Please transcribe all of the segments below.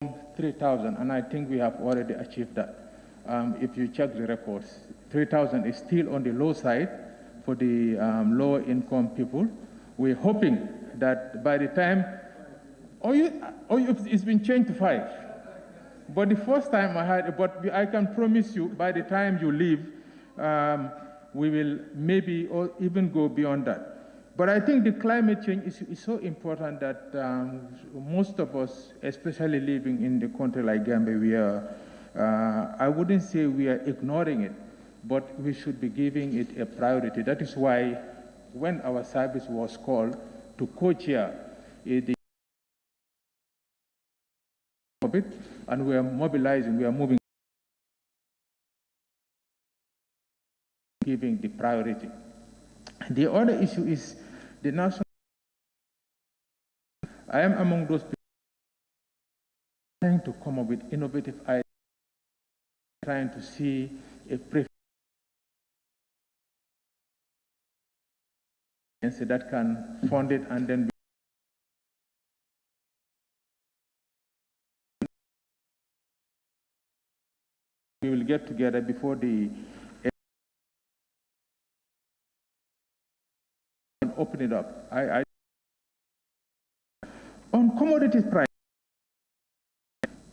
3,000, and I think we have already achieved that. If you check the records, 3,000 is still on the low side for the lower income people. We're hoping that by the time, it's been changed to 5. But the first time I had, but I can promise you, by the time you leave, we will maybe or even go beyond that. But I think the climate change is so important that most of us, especially living in the country like Gambia, we are, I wouldn't say we are ignoring it, but we should be giving it a priority. That is why when our service was called to co-chair the and we are mobilizing, we are moving, giving the priority. The other issue is the national. I am among those people trying to come up with innovative ideas, trying to see a that can fund it and then we will get together before the and open it up. On commodity price,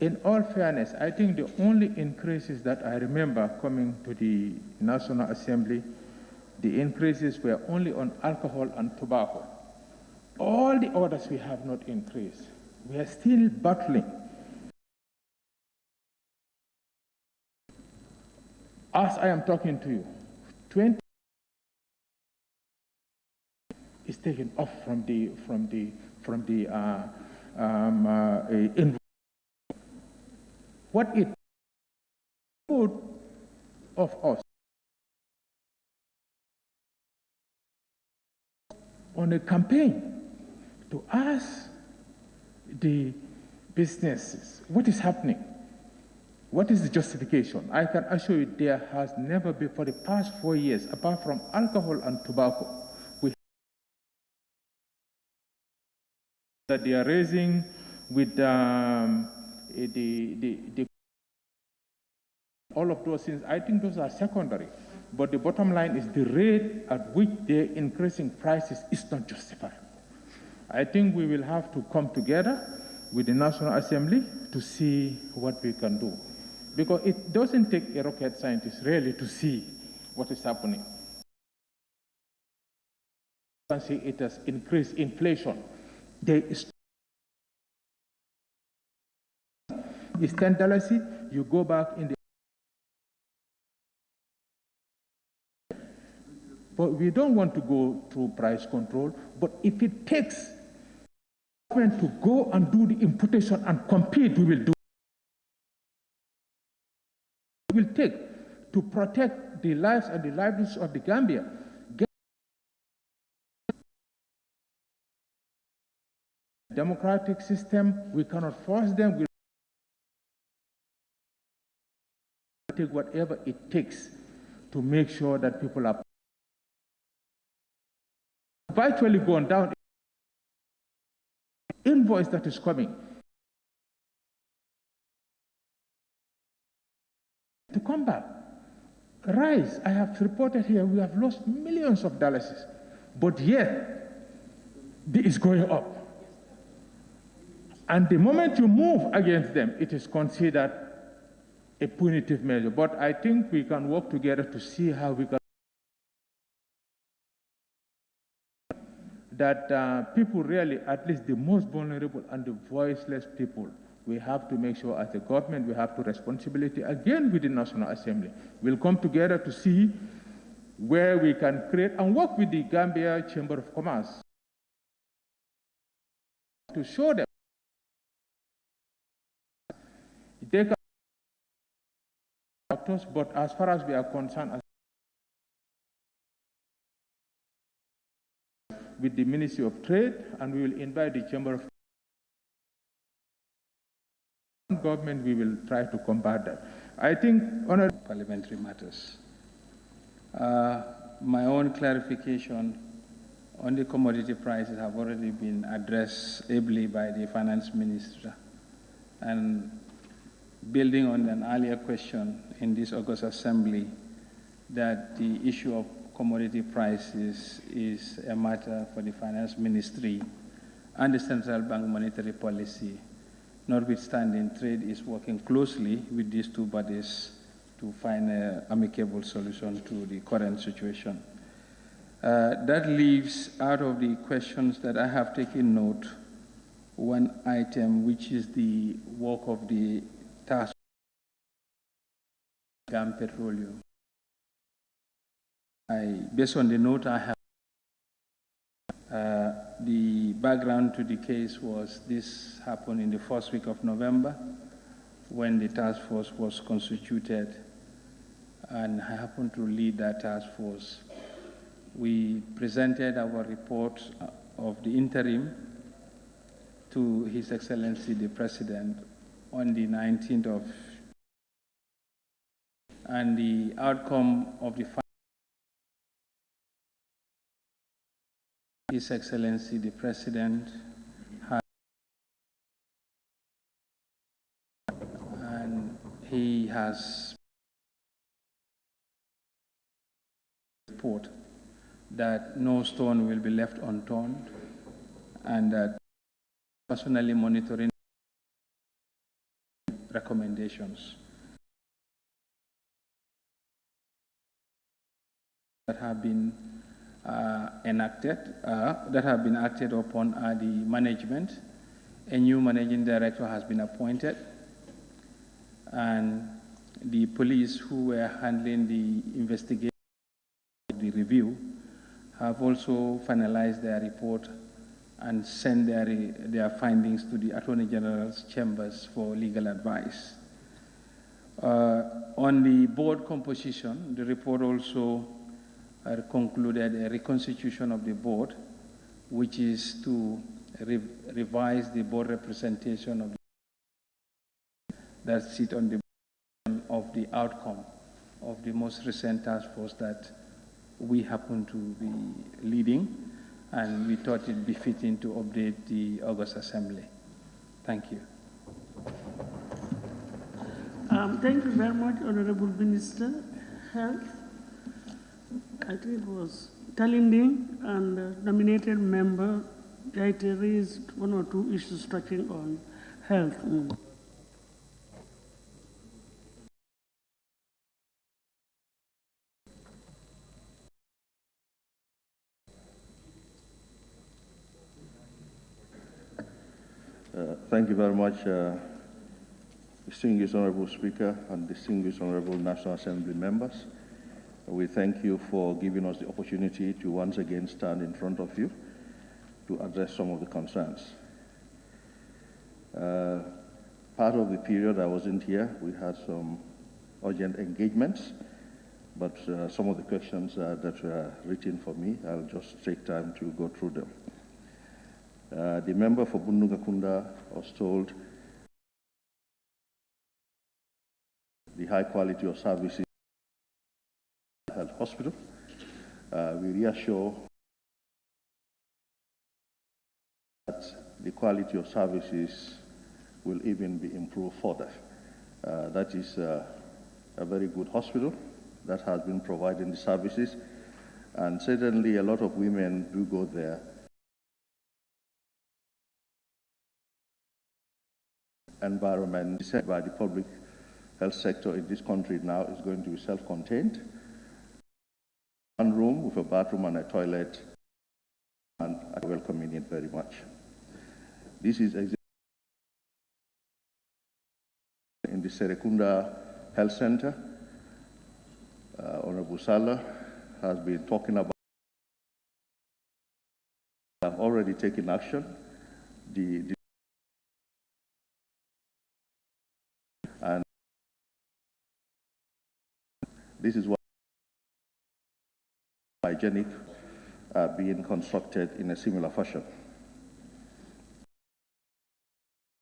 in all fairness, I think the only increases that I remember coming to the National Assembly, the increases were only on alcohol and tobacco. All the others we have not increased. We are still battling. As I am talking to you, 20 is taken off from the what it put of us on a campaign to ask the businesses what is happening. What is the justification? I can assure you there has never been, for the past 4 years, apart from alcohol and tobacco, that they are raising with all of those things. I think those are secondary. But the bottom line is the rate at which they're increasing prices is not justified. I think we will have to come together with the National Assembly to see what we can do. Because it doesn't take a rocket scientist really to see what is happening. You can see it has increased inflation. There is it's $10, you go back in the. But we don't want to go through price control, but if it takes government to go and do the importation and compete, we will do. It will take to protect the lives and the livelihoods of the Gambia. Democratic system, we cannot force them. We take whatever it takes to make sure that people are virtually gone down. Invoice that is coming to come back. Rise, I have reported here, we have lost millions of dollars, but yet it is going up. And the moment you move against them, it is considered a punitive measure. But I think we can work together to see how we can that people really, at least the most vulnerable and the voiceless people, we have to make sure as a government we have to responsibility again with the National Assembly. We'll come together to see where we can create and work with the Gambia Chamber of Commerce to show them they can factors, but as far as we are concerned, with the Ministry of Trade, and we will invite the Chamber of Government, we will try to combat that. I think on parliamentary matters. My own clarification on the commodity prices have already been addressed ably by the Finance Minister. And building on an earlier question in this August Assembly, that the issue of commodity prices is a matter for the Finance Ministry and the Central Bank Monetary Policy, notwithstanding trade is working closely with these two bodies to find an amicable solution to the current situation. That leaves out of the questions that I have taken note one item, which is the work of the task force petroleum. Based on the note I have, the background to the case was this happened in the first week of November when the task force was constituted, and I happened to lead that task force. We presented our report of the interim to His Excellency the President on the 19th of, and the outcome of the His Excellency the President has, and he has report that no stone will be left unturned, and that personally monitoring recommendations that have been acted upon are the management. A new managing director has been appointed, and the police who were handling the investigation, the review, have also finalized their report and sent their findings to the Attorney General's chambers for legal advice. On the board composition, the report also concluded a reconstitution of the board, which is to revise the board representation of that sit on the board of the outcome of the most recent task force that we happen to be leading, and we thought it'd be fitting to update the August Assembly. Thank you. Thank you very much, Honorable Minister. Health, I think it was Talinding and nominated member Gaite raised one or two issues touching on health. Thank you very much, distinguished Honorable Speaker and distinguished Honorable National Assembly members. We thank you for giving us the opportunity to once again stand in front of you to address some of the concerns. Part of the period I wasn't here, we had some urgent engagements, but some of the questions that were written for me, I'll just take time to go through them. The member for Bunugakunda was told the high quality of services at hospital. We reassure that the quality of services will even be improved further. That is a very good hospital that has been providing the services, and certainly a lot of women do go there. Environment set by the public health sector in this country now is going to be self-contained. One room with a bathroom and a toilet, and I welcome it very much. This is in the Serekunda Health Center. Honorable Salah has been talking about. I've already taken action. And this is what hygienic being constructed in a similar fashion.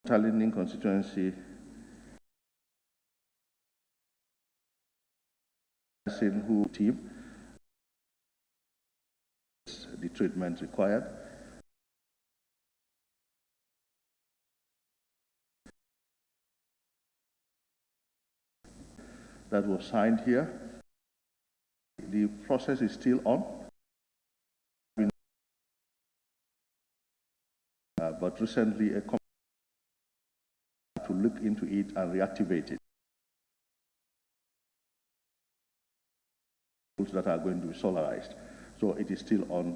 Talinding constituency who team the treatment required. that was signed here. The process is still on. But recently a committee to look into it and reactivate it. That are going to be solarized. So it is still on